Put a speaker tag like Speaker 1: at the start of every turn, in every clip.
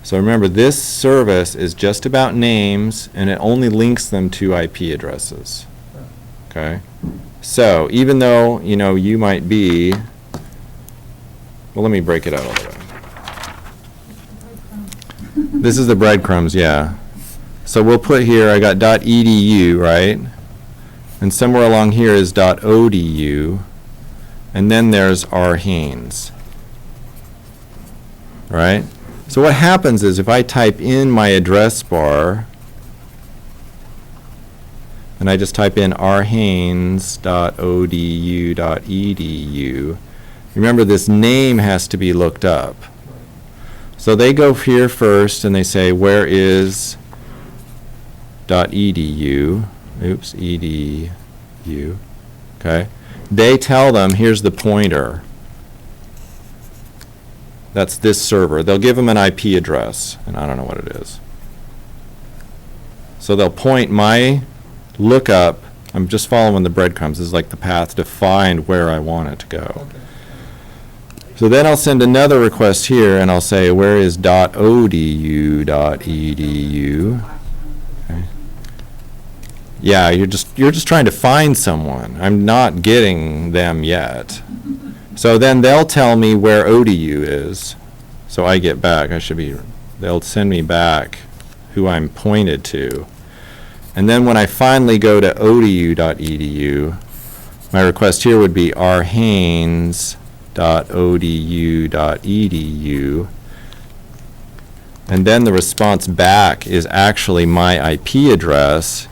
Speaker 1: So remember, this service is just about names, and it only links them to IP addresses. Okay? So even though, you might be, well, let me break it out all the way. This is the breadcrumbs, yeah. So we'll put here, I got .edu, right? And somewhere along here is .odu, and then there's R. Haynes. Right? So what happens is if I type in my address bar, and I just type in rhaines.odu.edu, remember this name has to be looked up. So they go here first and they say, where is .edu? Oops, edu. Okay. They tell them, here's the pointer. That's this server. They'll give them an IP address, and I don't know what it is. So they'll point my lookup. I'm just following the breadcrumbs. This is like the path to find where I want it to go.
Speaker 2: Okay.
Speaker 1: So then I'll send another request here, and I'll say, where is .odu.edu? Okay. Yeah, you're just trying to find someone. I'm not getting them yet. So then they'll tell me where ODU is. So I get back. They'll send me back who I'm pointed to. And then when I finally go to odu.edu, my request here would be rhaines.odu.edu. And then the response back is actually my IP address.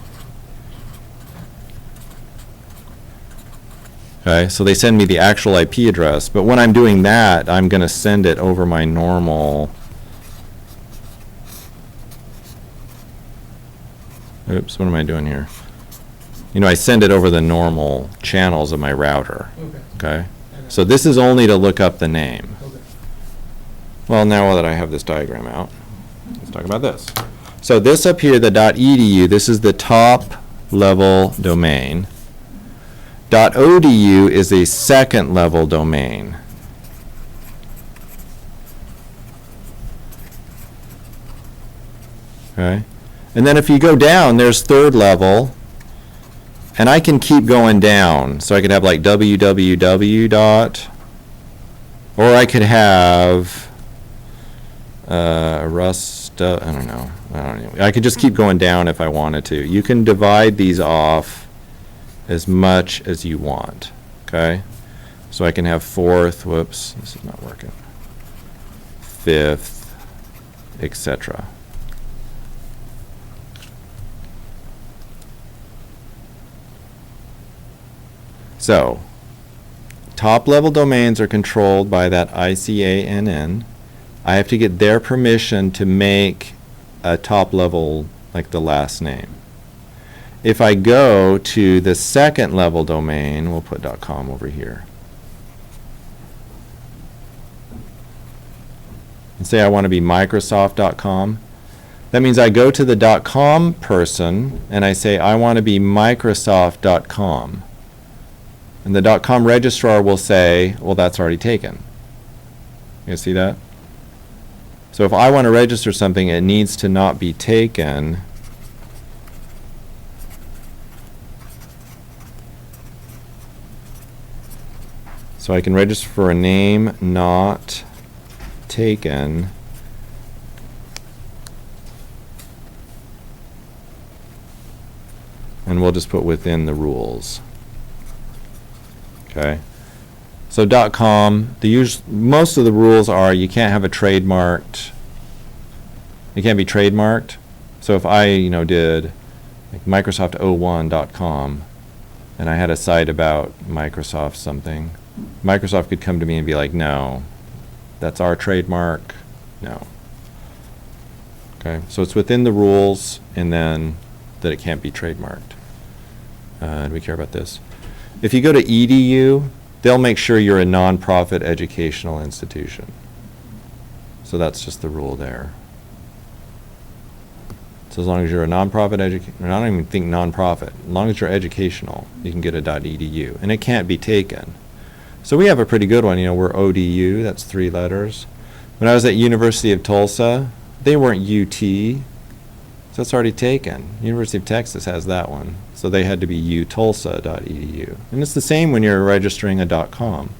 Speaker 1: Okay, so they send me the actual IP address, but when I'm doing that, I'm going to send it over my normal. Oops, what am I doing here? I send it over the normal channels of my router. Okay? So this is only to look up the name.
Speaker 2: Okay.
Speaker 1: Well, now that I have this diagram out, let's talk about this. So this up here, the .edu, this is the top level domain. .odu is a second level domain. Okay? And then if you go down, there's third level, and I can keep going down. So I could have like www dot, or I could have Rust, I don't know. I could just keep going down if I wanted to. You can divide these off as much as you want, okay? So I can have fourth, whoops, this is not working, fifth, etc. So, top level domains are controlled by that ICANN. I have to get their permission to make a top level, like the last name. If I go to the second level domain, we'll put .com over here. And say I want to be Microsoft.com. That means I go to the .com person and I say I want to be Microsoft.com. And the .com registrar will say, well, that's already taken. You guys see that? So if I want to register something, it needs to not be taken. So I can register for a name not taken. And we'll just put within the rules. Okay. So .com, most of the rules are you can't have a trademarked. It can't be trademarked. So if I, did like Microsoft01.com and I had a site about Microsoft something, Microsoft could come to me and be like, no, that's our trademark. No. Okay, so it's within the rules, and then that it can't be trademarked. Do we care about this? If you go to EDU, they'll make sure you're a nonprofit educational institution. So that's just the rule there. So as long as you're a nonprofit I don't even think nonprofit. As long as you're educational, you can get a .edu, and it can't be taken. So we have a pretty good one. We're ODU. That's 3 letters. When I was at University of Tulsa, they weren't UT, so it's already taken. University of Texas has that one, so they had to be utulsa.edu. And it's the same when you're registering a .com.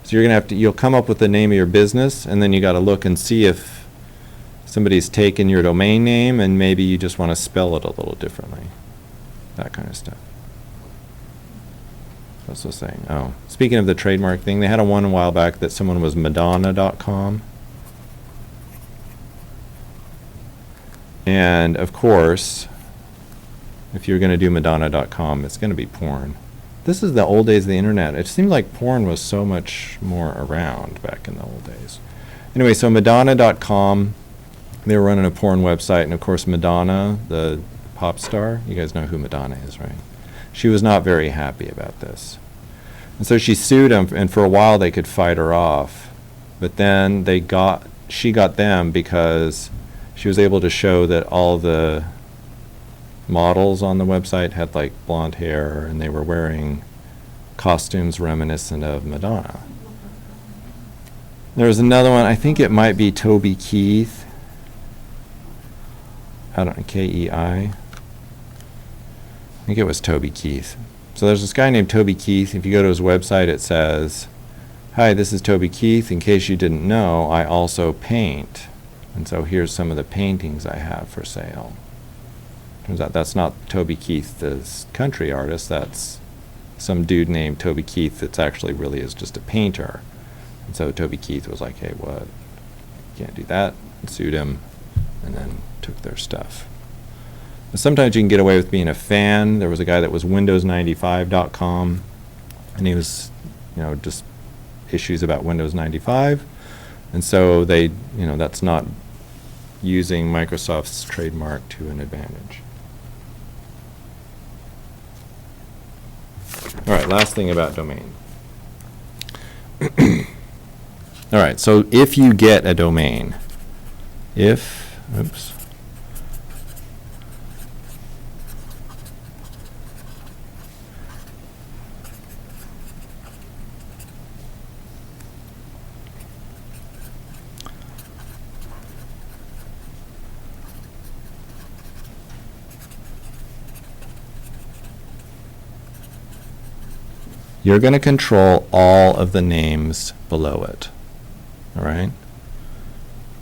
Speaker 1: So you're gonna have to, you'll come up with the name of your business, and then you got to look and see if somebody's taken your domain name, and maybe you just want to spell it a little differently. That kind of stuff. What's this saying? Oh, speaking of the trademark thing, they had a one a while back that someone was Madonna.com. And of course, if you're going to do Madonna.com, it's going to be porn. This is the old days of the internet. It seemed like porn was so much more around back in the old days. Anyway, so Madonna.com, they were running a porn website, and of course Madonna, the pop star, you guys know who Madonna is, right? She was not very happy about this. And so she sued them, and for a while they could fight her off. But then she got them because she was able to show that all the models on the website had like blonde hair, and they were wearing costumes reminiscent of Madonna. There was another one, I think it might be Toby Keith. I don't know, K-E-I. I think it was Toby Keith. So there's this guy named Toby Keith. If you go to his website, it says, "Hi, this is Toby Keith. In case you didn't know, I also paint. And so here's some of the paintings I have for sale." Turns out that's not Toby Keith, the country artist. That's some dude named Toby Keith that's actually really is just a painter. And so Toby Keith was like, "Hey, what? You can't do that." And sued him, and then took their stuff. But sometimes you can get away with being a fan. There was a guy that was Windows95.com, and he was, just issues about Windows 95. And so they, that's not using Microsoft's trademark to an advantage. All right, last thing about domain. All right, so if you get a domain, you're going to control all of the names below it. All right?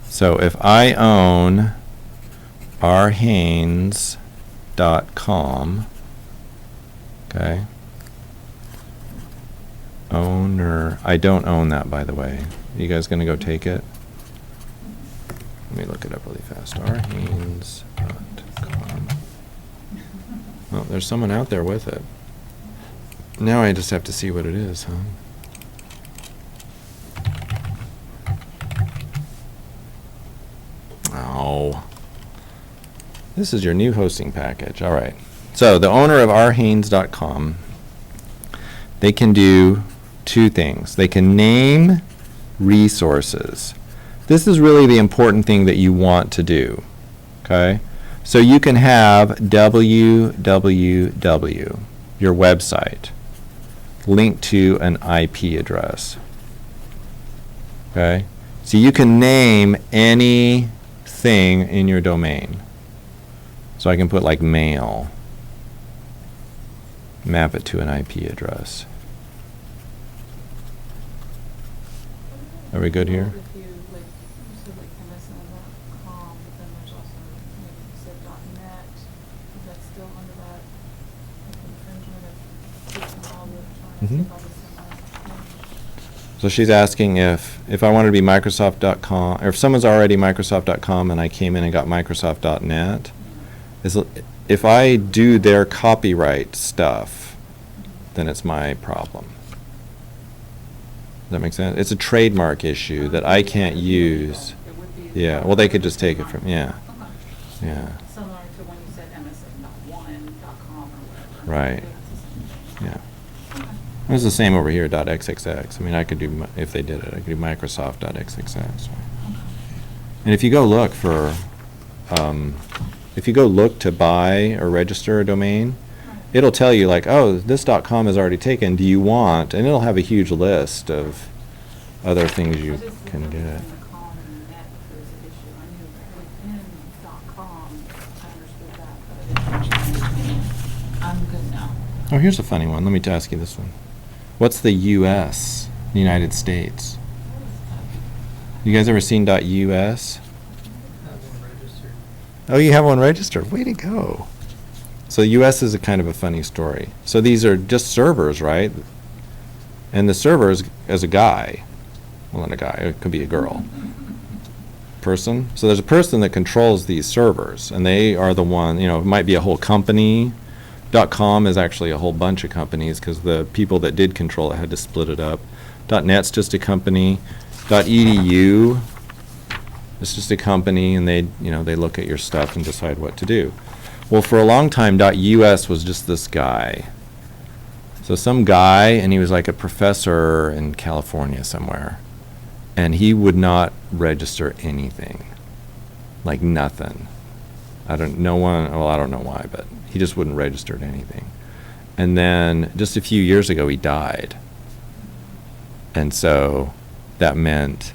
Speaker 1: So if I own rhaines.com, okay, owner, I don't own that, by the way. Are you guys going to go take it? Let me look it up really fast. rhaines.com. Oh, there's someone out there with it. Now I just have to see what it is, huh? Oh. This is your new hosting package. All right. So the owner of rhaines.com, they can do two things. They can name resources. This is really the important thing that you want to do. Okay? So you can have www, your website, linked to an IP address. Okay? So you can name anything in your domain. So I can put like mail, map it to an IP address. Are we good here?
Speaker 2: If you like, you said like MSN.com, but then there's also, maybe you said .net, is that still under that like, infringement of taking all the, trying to take all the similar things?
Speaker 1: So she's asking if I wanted to be Microsoft.com, or if someone's already Microsoft.com and I came in and got Microsoft.net, if I do their copyright stuff, then it's my problem. Does that make sense? It's a trademark issue that I can't use. Yeah, well, they could just take it from, yeah. Yeah,
Speaker 2: Similar to when you said MSN.1.com or whatever.
Speaker 1: right. Yeah. It's the same over here, .xxx. I mean, I could do, if they did it, I could do Microsoft.xxx. And if you go look for, if you go look to buy or register a domain, it'll tell you like, oh, this .com is already taken, do you want? And it'll have a huge list of other things you can get. Oh, here's a funny one. Let me ask you this one. What's the U.S., United States? You guys ever seen .us? Oh, you have one registered. Way to go. So US is a kind of a funny story. So these are just servers, right? And the server is a guy. Well, not a guy. It could be a girl. Person. So there's a person that controls these servers, and they are the one, it might be a whole company. .com is actually a whole bunch of companies because the people that did control it had to split it up. .net's just a company. .edu is just a company, and they look at your stuff and decide what to do. Well, for a long time, .us was just this guy. So some guy, and he was like a professor in California somewhere, and he would not register anything, like nothing. I don't know why, but he just wouldn't register anything. And then just a few years ago, he died. And so that meant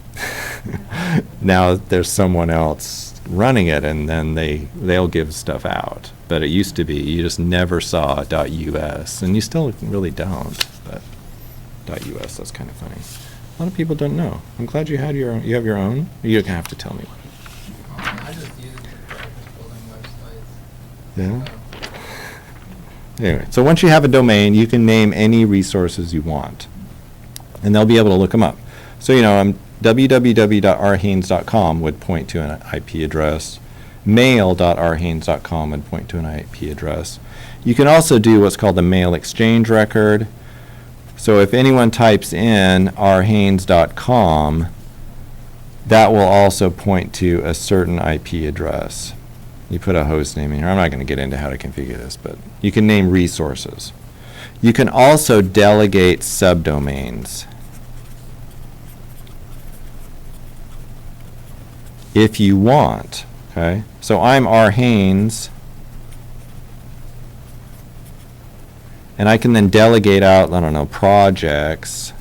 Speaker 1: now there's someone else running it, and then they'll give stuff out. But it used to be you just never saw .us, and you still really don't. But .us, that's kind of funny. A lot of people don't know. I'm glad you have your own. You don't have to tell me what.
Speaker 3: I just use it for practice building websites.
Speaker 1: Yeah. Anyway, so once you have a domain, you can name any resources you want, and they'll be able to look them up. So www.rhaines.com would point to an IP address. Mail.rhaines.com would point to an IP address. You can also do what's called the mail exchange record. So if anyone types in rhaines.com, that will also point to a certain IP address. You put a host name in here. I'm not going to get into how to configure this, but you can name resources. You can also delegate subdomains. If you want, okay? So I'm rhaines, and I can then delegate out, I don't know, projects,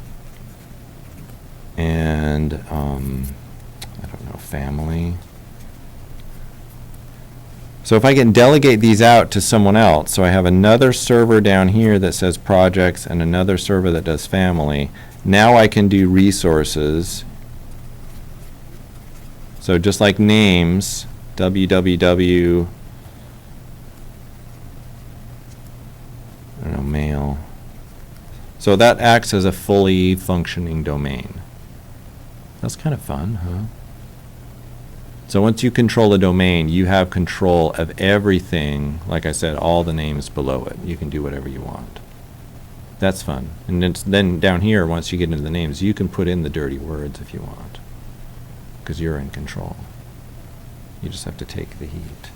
Speaker 1: and, I don't know, family. So if I can delegate these out to someone else, so I have another server down here that says projects and another server that does family, now I can do resources. So just like names, www, I don't know, mail. So that acts as a fully functioning domain. That's kind of fun, huh? So once you control a domain, you have control of everything. Like I said, all the names below it. You can do whatever you want. That's fun. And then down here, once you get into the names, you can put in the dirty words if you want, because you're in control. You just have to take the heat.